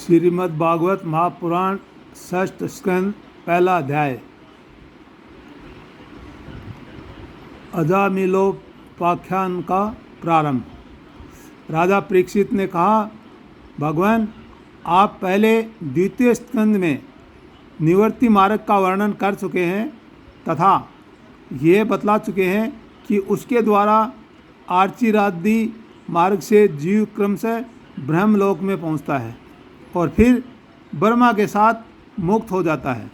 श्रीमद् भागवत महापुराण षष्ठ स्कंद पहला अध्याय। अजामिलोपाख्यान का प्रारंभ। राजा परीक्षित ने कहा, भगवान, आप पहले द्वितीय स्कंद में निवृत्ति मार्ग का वर्णन कर चुके हैं तथा ये बतला चुके हैं कि उसके द्वारा आर्चिरादि मार्ग से जीव क्रमशः ब्रह्मलोक में पहुंचता है और फिर ब्रह्मा के साथ मुक्त हो जाता है।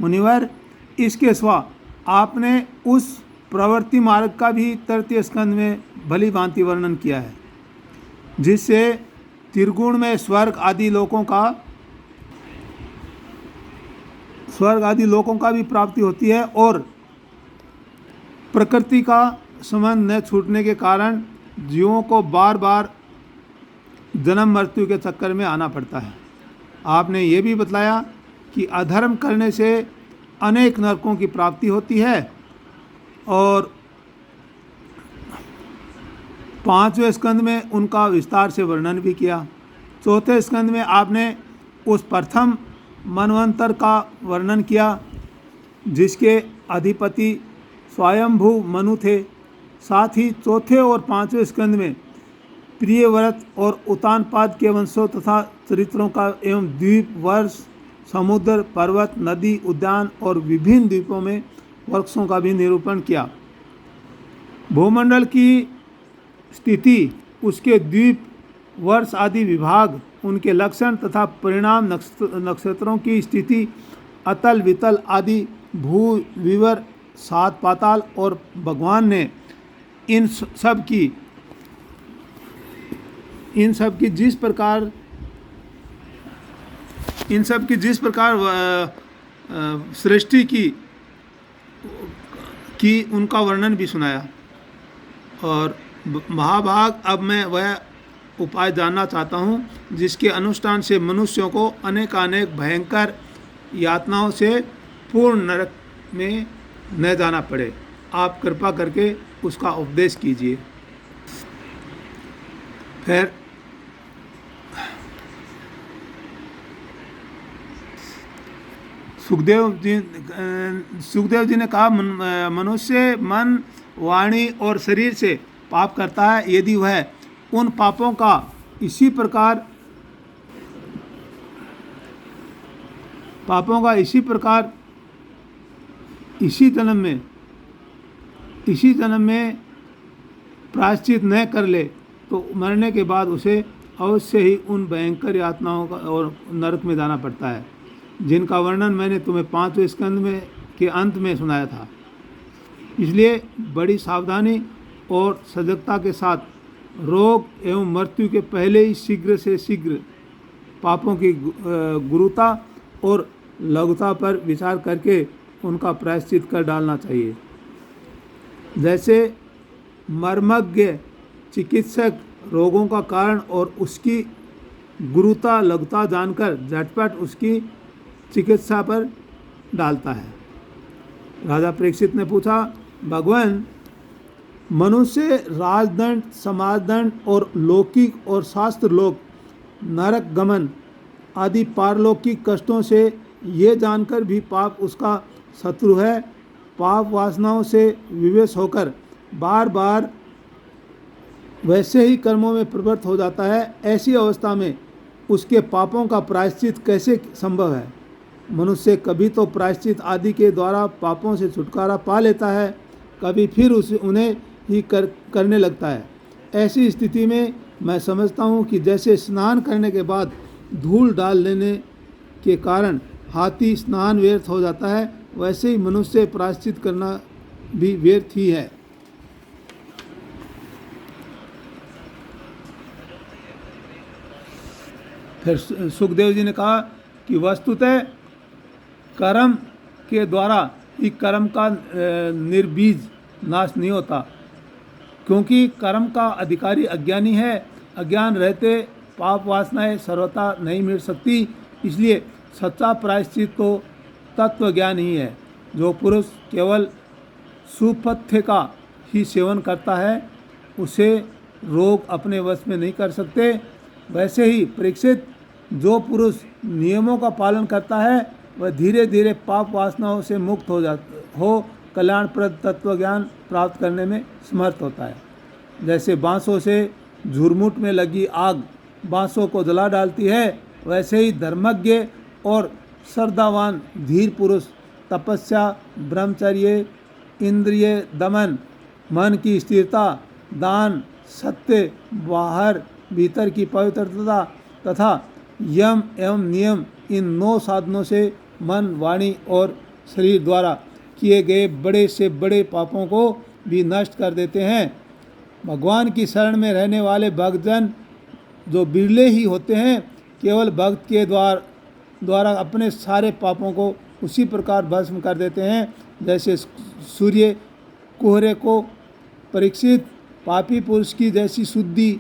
मुनिवर, इसके सिवा आपने उस प्रवृत्ति मार्ग का भी तृतीय स्कंद में भली भांति वर्णन किया है, जिससे त्रिगुण में स्वर्ग आदि लोकों का भी प्राप्ति होती है और प्रकृति का संबंध न छूटने के कारण जीवों को बार बार जन्म मृत्यु के चक्कर में आना पड़ता है। आपने ये भी बतलाया कि अधर्म करने से अनेक नरकों की प्राप्ति होती है और पांचवें स्कंद में उनका विस्तार से वर्णन भी किया। चौथे स्कंद में आपने उस प्रथम मनवंतर का वर्णन किया जिसके अधिपति स्वयंभू मनु थे। साथ ही चौथे और पांचवें स्कंद में प्रियव्रत और उतानपाद के वंशों तथा चरित्रों का एवं द्वीप, वर्ष, समुद्र, पर्वत, नदी, उद्यान और विभिन्न द्वीपों में वृक्षों का भी निरूपण किया। भूमंडल की स्थिति, उसके द्वीप, वर्ष आदि विभाग, उनके लक्षण तथा परिणाम, नक्षत्रों की स्थिति, अतल वितल आदि भू विवर, सात पाताल और भगवान ने इन सब की जिस प्रकार सृष्टि की उनका वर्णन भी सुनाया। और महाभाग, अब मैं वह उपाय जानना चाहता हूँ जिसके अनुष्ठान से मनुष्यों को अनेकानेक भयंकर यातनाओं से पूर्ण नरक में न जाना पड़े। आप कृपा करके उसका उपदेश कीजिए। फिर सुखदेव जी ने कहा, मनुष्य मन, वाणी और शरीर से पाप करता है। यदि वह उन पापों का इसी जन्म में प्रायश्चित न कर ले तो मरने के बाद उसे अवश्य ही उन भयंकर यातनाओं का और नरक में जाना पड़ता है, जिनका वर्णन मैंने तुम्हें पांचवें स्कंद में के अंत में सुनाया था। इसलिए बड़ी सावधानी और सजगता के साथ रोग एवं मृत्यु के पहले ही शीघ्र से शीघ्र पापों की गुरुता और लघुता पर विचार करके उनका प्रायश्चित कर डालना चाहिए। जैसे मर्मज्ञ चिकित्सक रोगों का कारण और उसकी गुरुता लघुता जानकर झटपट उसकी चिकित्सा पर डालता है। राजा परीक्षित ने पूछा, भगवान, मनुष्य राजदंड, समाजदंड और लौकिक और शास्त्र लोक, नरक गमन आदि पारलौकिक कष्टों से ये जानकर भी पाप उसका शत्रु है, पाप वासनाओं से विवश होकर बार बार वैसे ही कर्मों में प्रवृत्त हो जाता है। ऐसी अवस्था में उसके पापों का प्रायश्चित कैसे संभव है? मनुष्य कभी तो प्रायश्चित आदि के द्वारा पापों से छुटकारा पा लेता है, कभी फिर उन्हें ही करने लगता है। ऐसी स्थिति में मैं समझता हूँ कि जैसे स्नान करने के बाद धूल डाल लेने के कारण हाथी स्नान व्यर्थ हो जाता है, वैसे ही मनुष्य प्रायश्चित करना भी व्यर्थ ही है। फिर सुखदेव जी ने कहा कि वस्तुतः कर्म के द्वारा ही कर्म का निर्बीज नाश नहीं होता, क्योंकि कर्म का अधिकारी अज्ञानी है। अज्ञान रहते पाप वासनाएं सर्वथा नहीं मिट सकती। इसलिए सच्चा प्रायश्चित तो तत्व ज्ञान ही है। जो पुरुष केवल सुपथ्य का ही सेवन करता है, उसे रोग अपने वश में नहीं कर सकते। वैसे ही परीक्षित, जो पुरुष नियमों का पालन करता है वह धीरे धीरे पाप वासनाओं से मुक्त हो कल्याणप्रद तत्व ज्ञान प्राप्त करने में समर्थ होता है। जैसे बांसों से झुरमुट में लगी आग बांसों को जला डालती है, वैसे ही धर्मज्ञ और श्रद्धावान धीर पुरुष तपस्या, ब्रह्मचर्य, इंद्रिय दमन, मन की स्थिरता, दान, सत्य, बाहर भीतर की पवित्रता तथा यम एवं नियम, इन 9 साधनों से मन, वाणी और शरीर द्वारा किए गए बड़े से बड़े पापों को भी नष्ट कर देते हैं। भगवान की शरण में रहने वाले भक्तजन जो बिरले ही होते हैं, केवल भक्त के द्वारा अपने सारे पापों को उसी प्रकार भस्म कर देते हैं जैसे सूर्य कोहरे को। परीक्षित, पापी पुरुष की जैसी शुद्धि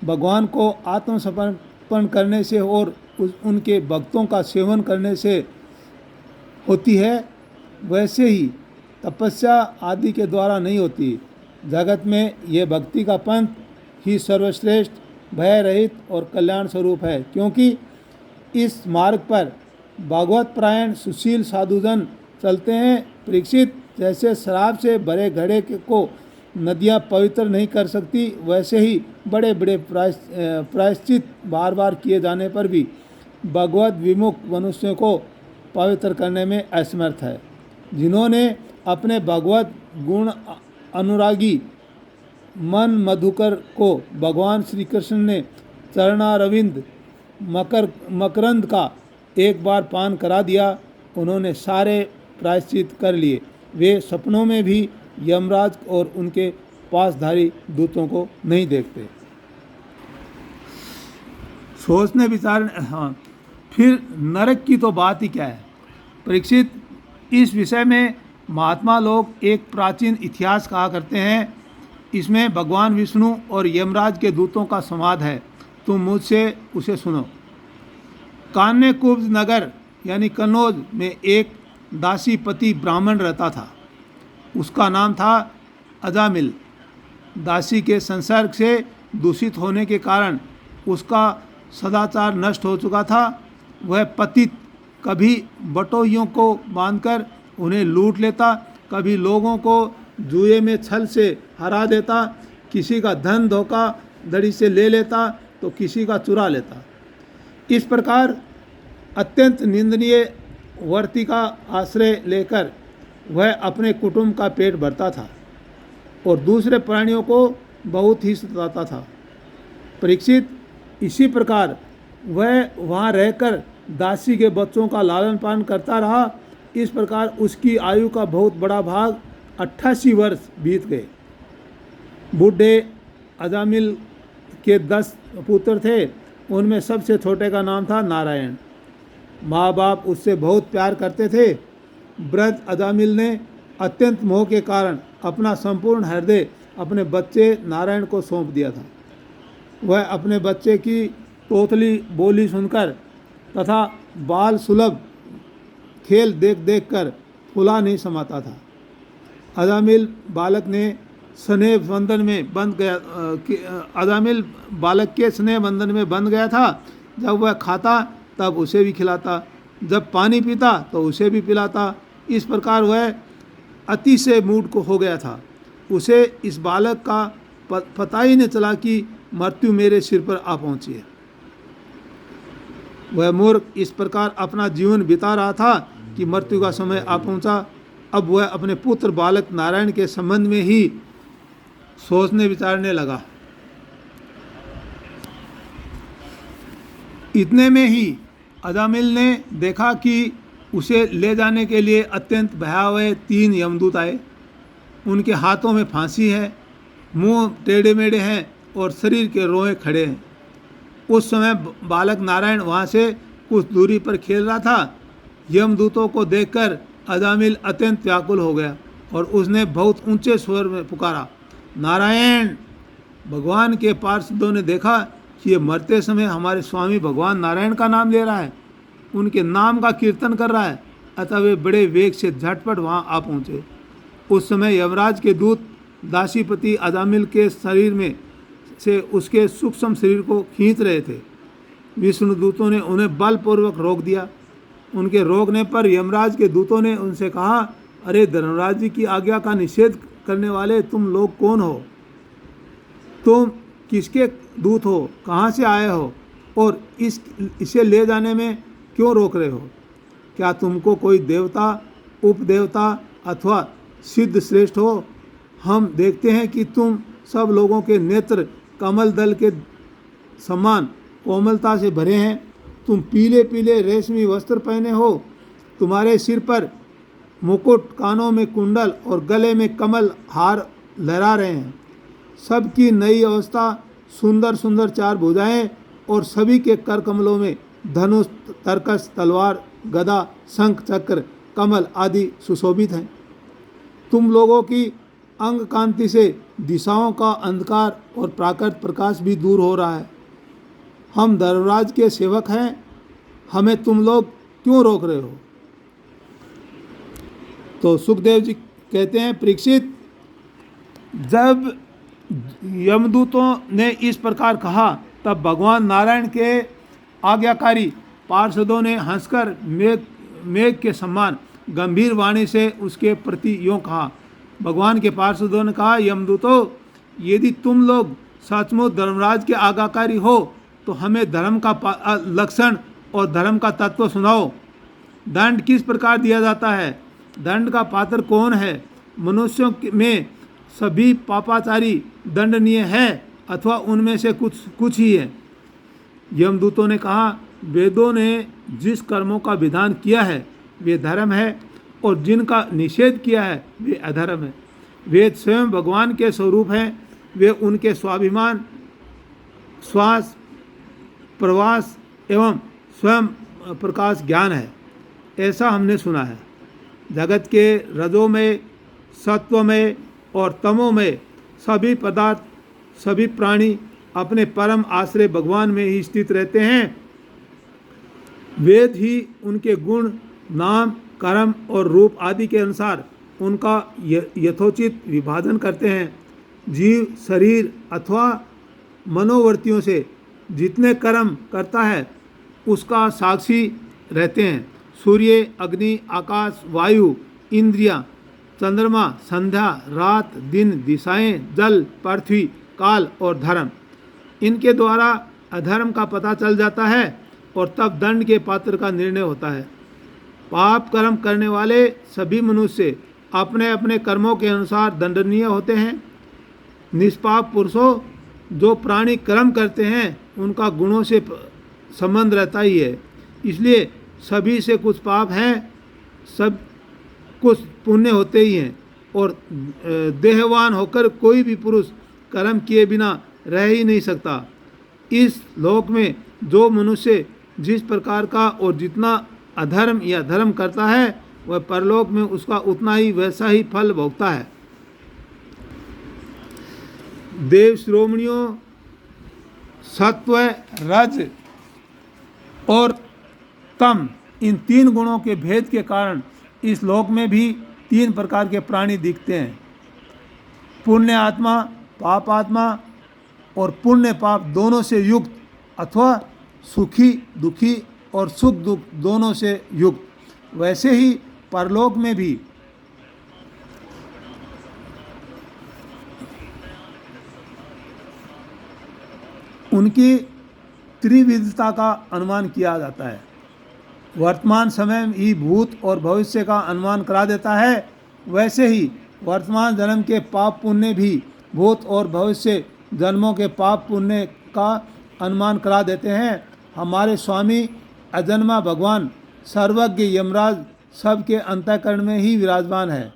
भगवान को आत्मसमर्पण करने से और उनके भक्तों का सेवन करने से होती है, वैसे ही तपस्या आदि के द्वारा नहीं होती। जगत में ये भक्ति का पंथ ही सर्वश्रेष्ठ, भय रहित और कल्याण स्वरूप है, क्योंकि इस मार्ग पर भागवत प्रायण सुशील साधुजन चलते हैं। परीक्षित, जैसे शराब से भरे घड़े को नदियाँ पवित्र नहीं कर सकती, वैसे ही बड़े बड़े प्रायश्चित बार बार किए जाने पर भी भगवत विमुख मनुष्यों को पवित्र करने में असमर्थ है। जिन्होंने अपने भगवत गुण अनुरागी मन मधुकर को भगवान श्री कृष्ण ने चरणारविंद मकरंद का एक बार पान करा दिया, उन्होंने सारे प्रायश्चित कर लिए। वे सपनों में भी यमराज और उनके पासधारी दूतों को नहीं देखते। सोचने विचारने, हाँ, फिर नरक की तो बात ही क्या है। परीक्षित, इस विषय में महात्मा लोग एक प्राचीन इतिहास कहा करते हैं। इसमें भगवान विष्णु और यमराज के दूतों का संवाद है। तुम मुझसे उसे सुनो। कान्यकुब्ज नगर यानी कन्नौज में एक दासीपति ब्राह्मण रहता था। उसका नाम था अजामिल। दासी के संसर्ग से दूषित होने के कारण उसका सदाचार नष्ट हो चुका था। वह पतित कभी बटोहियों को बांधकर उन्हें लूट लेता, कभी लोगों को जुए में छल से हरा देता, किसी का धन धोखाधड़ी से ले लेता तो किसी का चुरा लेता। इस प्रकार अत्यंत निंदनीय वर्ती का आश्रय लेकर वह अपने कुटुंब का पेट भरता था और दूसरे प्राणियों को बहुत ही सताता था। परीक्षित, इसी प्रकार वह वहाँ रहकर दासी के बच्चों का लालन पालन करता रहा। इस प्रकार उसकी आयु का बहुत बड़ा भाग 88 वर्ष बीत गए। बूढ़े अजामिल के 10 पुत्र थे। उनमें सबसे छोटे का नाम था नारायण। माँ बाप उससे बहुत प्यार करते थे। वृद्ध अजामिल ने अत्यंत मोह के कारण अपना संपूर्ण हृदय अपने बच्चे नारायण को सौंप दिया था। वह अपने बच्चे की तोतली बोली सुनकर तथा बाल सुलभ खेल देख देख कर फुला नहीं समाता था। अजामिल बालक ने स्नेह बंधन में बंध गया अजामिल बालक के स्नेह बंधन में बंध गया था। जब वह खाता तब उसे भी खिलाता, जब पानी पीता तो उसे भी पिलाता। इस प्रकार वह अति से मूड को हो गया था। उसे इस बालक का पता ही नहीं चला कि मृत्यु मेरे सिर पर आ पहुंची है। वह मूर्ख इस प्रकार अपना जीवन बिता रहा था कि मृत्यु का समय आ पहुंचा। अब वह अपने पुत्र बालक नारायण के संबंध में ही सोचने विचारने लगा। इतने में ही अजामिल ने देखा कि उसे ले जाने के लिए अत्यंत भयावह 3 यमदूत आए। उनके हाथों में फांसी है, मुंह टेढ़े मेढ़े हैं और शरीर के रोए खड़े हैं। उस समय बालक नारायण वहाँ से कुछ दूरी पर खेल रहा था। यमदूतों को देखकर अजामिल अत्यंत व्याकुल हो गया और उसने बहुत ऊंचे स्वर में पुकारा, नारायण। भगवान के पार्षदों ने देखा कि ये मरते समय हमारे स्वामी भगवान नारायण का नाम ले रहा है, उनके नाम का कीर्तन कर रहा है। अतः वे बड़े वेग से झटपट वहाँ आ पहुँचे। उस समय यमराज के दूत दासीपति अजामिल के शरीर में से उसके सूक्ष्म शरीर को खींच रहे थे। विष्णुदूतों ने उन्हें बलपूर्वक रोक दिया। उनके रोकने पर यमराज के दूतों ने उनसे कहा, अरे धर्मराज जी की आज्ञा का निषेध करने वाले तुम लोग कौन हो? तुम किसके दूत हो? कहाँ से आए हो? और इसे ले जाने में क्यों रोक रहे हो? क्या तुमको कोई देवता, उपदेवता अथवा सिद्ध श्रेष्ठ हो? हम देखते हैं कि तुम सब लोगों के नेत्र कमल दल के समान कोमलता से भरे हैं। तुम पीले पीले रेशमी वस्त्र पहने हो, तुम्हारे सिर पर मुकुट, कानों में कुंडल और गले में कमल हार लहरा रहे हैं। सबकी नई अवस्था, सुंदर सुंदर चार भुजाएं और सभी के कर कमलों में धनुष, तरकस, तलवार, गदा, शंख, चक्र, कमल आदि सुशोभित हैं। तुम लोगों की अंग कांति से दिशाओं का अंधकार और प्राकृत प्रकाश भी दूर हो रहा है। हम धर्मराज के सेवक हैं, हमें तुम लोग क्यों रोक रहे हो? तो सुखदेव जी कहते हैं, परीक्षित, जब यमदूतों ने इस प्रकार कहा तब भगवान नारायण के आज्ञाकारी पार्षदों ने हंसकर मेघ के समान गंभीर वाणी से उसके प्रति यूँ कहा। भगवान के पार्षदों ने कहा, यमदूतों, यदि तुम लोग सचमुच धर्मराज के आज्ञाकारी हो तो हमें धर्म का लक्षण और धर्म का तत्व सुनाओ। दंड किस प्रकार दिया जाता है? दंड का पात्र कौन है? मनुष्यों में सभी पापाचारी दंडनीय है अथवा उनमें से कुछ ही है? यमदूतों ने कहा, वेदों ने जिस कर्मों का विधान किया है वे धर्म है और जिनका निषेध किया है वे अधर्म है। वेद स्वयं भगवान के स्वरूप हैं, वे उनके स्वाभिमान, श्वास, प्रवास एवं स्वयं प्रकाश ज्ञान है, ऐसा हमने सुना है। जगत के रजो में, सत्व में और तमो में सभी पदार्थ, सभी प्राणी अपने परम आश्रय भगवान में ही स्थित रहते हैं। वेद ही उनके गुण, नाम, कर्म और रूप आदि के अनुसार उनका यथोचित विभाजन करते हैं। जीव शरीर अथवा मनोवृत्तियों से जितने कर्म करता है उसका साक्षी रहते हैं। सूर्य, अग्नि, आकाश, वायु, इंद्रियां, चंद्रमा, संध्या, रात, दिन, दिशाएं, जल, पृथ्वी, काल और धर्म, इनके द्वारा अधर्म का पता चल जाता है और तब दंड के पात्र का निर्णय होता है। पाप कर्म करने वाले सभी मनुष्य अपने अपने कर्मों के अनुसार दंडनीय होते हैं। निष्पाप पुरुषों, जो प्राणी कर्म करते हैं उनका गुणों से संबंध रहता ही है, इसलिए सभी से कुछ पाप हैं, सब कुछ पुण्य होते ही हैं और देहवान होकर कोई भी पुरुष कर्म किए बिना रह ही नहीं सकता। इस लोक में जो मनुष्य जिस प्रकार का और जितना अधर्म या धर्म करता है वह परलोक में उसका उतना ही वैसा ही फल भोगता है। देव श्रोमणियों, सत्व, रज और तम, इन तीन गुणों के भेद के कारण इस लोक में भी तीन प्रकार के प्राणी दिखते हैं। पुण्य आत्मा, पाप आत्मा और पुण्य पाप दोनों से युक्त अथवा सुखी दुखी और सुख दुख दोनों से युक्त। वैसे ही परलोक में भी उनकी त्रिविधता का अनुमान किया जाता है। वर्तमान समय ही भूत और भविष्य का अनुमान करा देता है, वैसे ही वर्तमान जन्म के पाप पुण्य भी भूत और भविष्य जन्मों के पाप पुण्य का अनुमान करा देते हैं। हमारे स्वामी अजन्मा भगवान सर्वज्ञ यमराज सबके अंतःकरण में ही विराजमान है,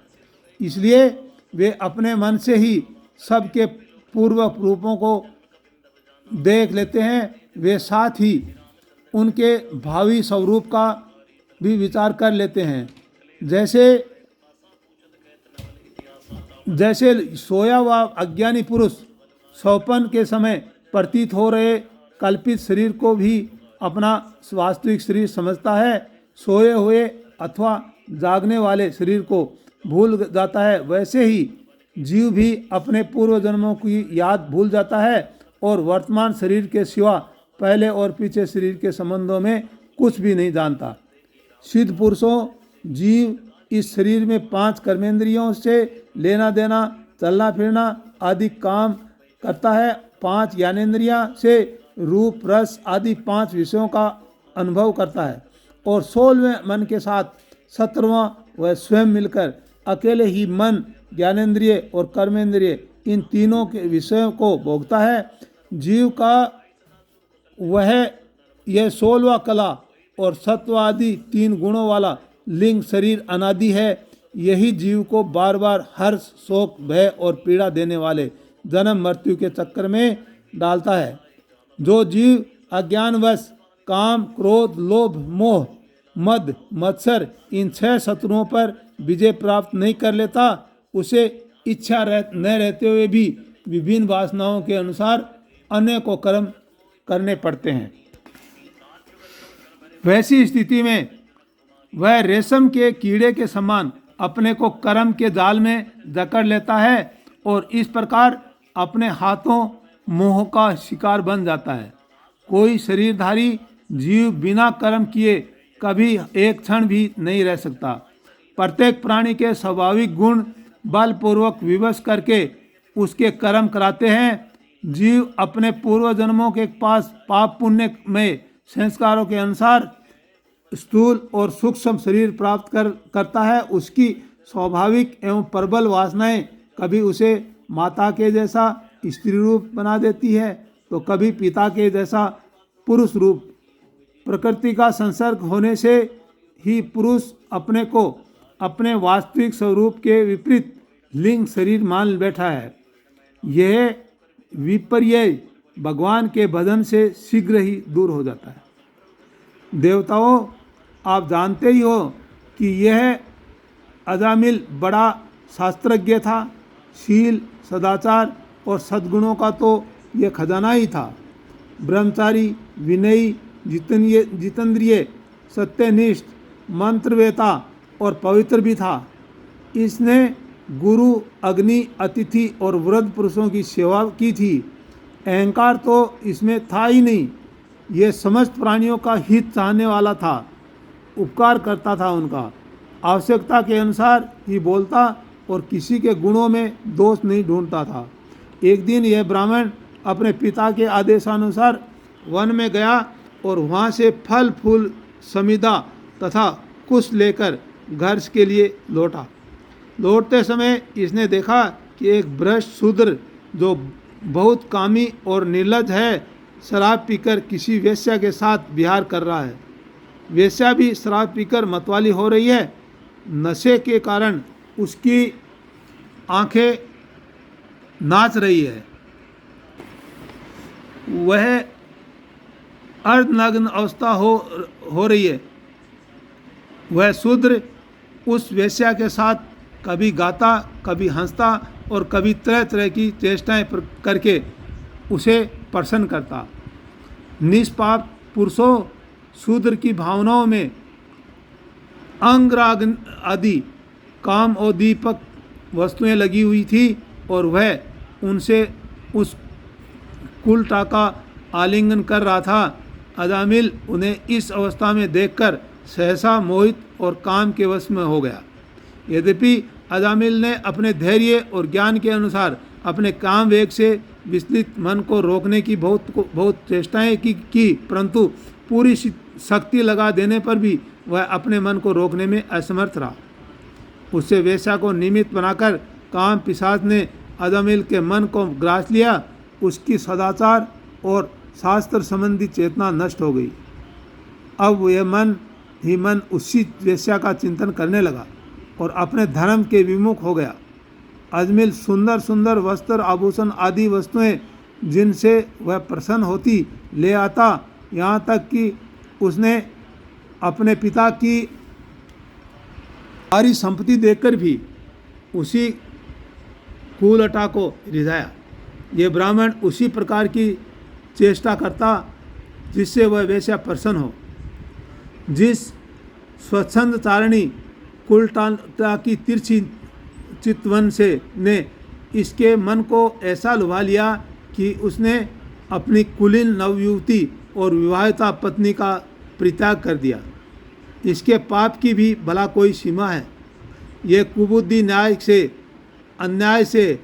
इसलिए वे अपने मन से ही सबके पूर्व रूपों को देख लेते हैं। वे साथ ही उनके भावी स्वरूप का भी विचार कर लेते हैं। जैसे सोया हुआ अज्ञानी पुरुष स्वप्न के समय प्रतीत हो रहे कल्पित शरीर को भी अपना वास्तविक शरीर समझता है, सोए हुए अथवा जागने वाले शरीर को भूल जाता है, वैसे ही जीव भी अपने पूर्व जन्मों की याद भूल जाता है और वर्तमान शरीर के सिवा पहले और पीछे शरीर के संबंधों में कुछ भी नहीं जानता। सिद्ध पुरुषों, जीव इस शरीर में 5 कर्मेंद्रियों से लेना देना, चलना फिरना आदि काम करता है। 5 ज्ञानेंद्रियां से रूप रस आदि 5 विषयों का अनुभव करता है और 16वें मन के साथ 17वां वह स्वयं मिलकर अकेले ही मन, ज्ञानेंद्रिय और कर्मेंद्रिय इन तीनों के विषयों को भोगता है। जीव का वह यह 16वां कला और सत्व आदि 3 गुणों वाला लिंग शरीर अनादि है। यही जीव को बार बार हर्ष, शोक, भय और पीड़ा देने वाले जन्म मृत्यु के चक्कर में डालता है। जो जीव अज्ञानवश काम, क्रोध, लोभ, मोह, मद, मत्सर इन 6 शत्रुओं पर विजय प्राप्त नहीं कर लेता, उसे इच्छा न रहते हुए भी विभिन्न वासनाओं के अनुसार अनेकों कर्म करने पड़ते हैं। वैसी स्थिति में वह रेशम के कीड़े के समान अपने को कर्म के जाल में जकड़ लेता है और इस प्रकार अपने हाथों मोह का शिकार बन जाता है। कोई शरीरधारी जीव बिना कर्म किए कभी एक क्षण भी नहीं रह सकता। प्रत्येक प्राणी के स्वाभाविक गुण बलपूर्वक विवश करके उसके कर्म कराते हैं। जीव अपने पूर्व जन्मों के पास पाप पुण्य में संस्कारों के अनुसार स्थूल और सूक्ष्म शरीर प्राप्त करता है। उसकी स्वाभाविक एवं प्रबल वासनाएं कभी उसे माता के जैसा स्त्री रूप बना देती है तो कभी पिता के जैसा पुरुष रूप। प्रकृति का संसर्ग होने से ही पुरुष अपने को अपने वास्तविक स्वरूप के विपरीत लिंग शरीर मान बैठा है। यह विपर्य भगवान के भजन से शीघ्र ही दूर हो जाता है। देवताओं, आप जानते ही हो कि यह अजामिल बड़ा शास्त्रज्ञ था। शील, सदाचार और सद्गुणों का तो यह खजाना ही था। ब्रह्मचारी, विनयी, जितेंद्रिय, सत्यनिष्ठ, मंत्रवेता और पवित्र भी था। इसने गुरु, अग्नि, अतिथि और वृद्ध पुरुषों की सेवा की थी। अहंकार तो इसमें था ही नहीं। यह समस्त प्राणियों का हित चाहने वाला था, उपकार करता था उनका, आवश्यकता के अनुसार ही बोलता और किसी के गुणों में दोष नहीं ढूंढता था। एक दिन यह ब्राह्मण अपने पिता के आदेशानुसार वन में गया और वहाँ से फल फूल, समिधा तथा कुश लेकर घर के लिए लौटा। लौटते समय इसने देखा कि एक भ्रष्ट शूद्र जो बहुत कामी और निर्लज्ज है, शराब पीकर किसी वेश्या के साथ विहार कर रहा है। वेश्या भी शराब पीकर मतवाली हो रही है। नशे के कारण उसकी आंखें नाच रही है। वह अर्धनग्न अवस्था हो रही है। वह शूद्र उस वेश्या के साथ कभी गाता, कभी हंसता और कभी तरह तरह की चेष्टाएं करके उसे प्रसन्न करता। निष्पाप पुरुषों, शूद्र की भावनाओं में अंगराग आदि काम और दीपक वस्तुएं लगी हुई थी और वह उनसे उस कुलटा का आलिंगन कर रहा था। अजामिल उन्हें इस अवस्था में देखकर सहसा मोहित और काम के वश में हो गया। यद्यपि अजामिल ने अपने धैर्य और ज्ञान के अनुसार अपने काम वेग से विचलित मन को रोकने की बहुत चेष्टाएं की, परंतु पूरी शक्ति लगा देने पर भी वह अपने मन को रोकने में असमर्थ रहा। उससे वेश्या को निमित्त बनाकर काम पिशाच ने अजामिल के मन को ग्रास लिया। उसकी सदाचार और शास्त्र संबंधी चेतना नष्ट हो गई। अब वह मन ही मन उसी वेश्या का चिंतन करने लगा और अपने धर्म के विमुख हो गया। अजमिल सुंदर सुंदर वस्त्र, आभूषण आदि वस्तुएं जिनसे वह प्रसन्न होती ले आता, यहाँ तक कि उसने अपने पिता की सारी संपत्ति देखकर भी उसी कुलटा को रिझाया। ये ब्राह्मण उसी प्रकार की चेष्टा करता जिससे वह वैसा प्रसन्न हो। जिस स्वच्छंद चारणी कुलटा की तिरछी चितवन से ने इसके मन को ऐसा लुभा लिया कि उसने अपनी कुलीन नवयुवती और विवाहिता पत्नी का परित्याग कर दिया। इसके पाप की भी भला कोई सीमा है? ये कुबुद्धि न्याय से, अन्याय से,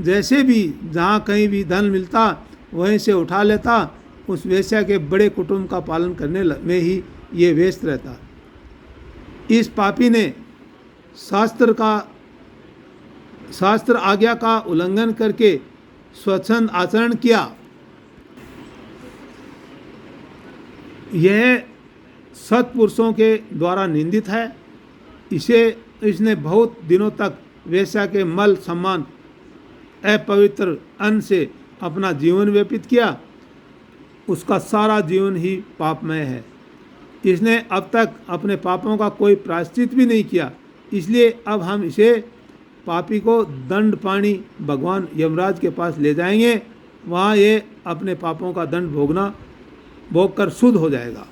जैसे भी जहाँ कहीं भी धन मिलता वहीं से उठा लेता, उस वेश्या के बड़े कुटुंब का पालन करने में ही ये व्यस्त रहता। इस पापी ने शास्त्र आज्ञा का उल्लंघन करके स्वच्छंद आचरण किया। यह सत्पुरुषों के द्वारा निंदित है। इसने बहुत दिनों तक वेश्या के मल सम्मान अपवित्र अन्न से अपना जीवन व्यतीत किया। उसका सारा जीवन ही पापमय है। इसने अब तक अपने पापों का कोई प्रायश्चित भी नहीं किया। इसलिए अब हम इसे पापी को दंड पानी भगवान यमराज के पास ले जाएंगे। वहाँ ये अपने पापों का दंड भोग कर शुद्ध हो जाएगा।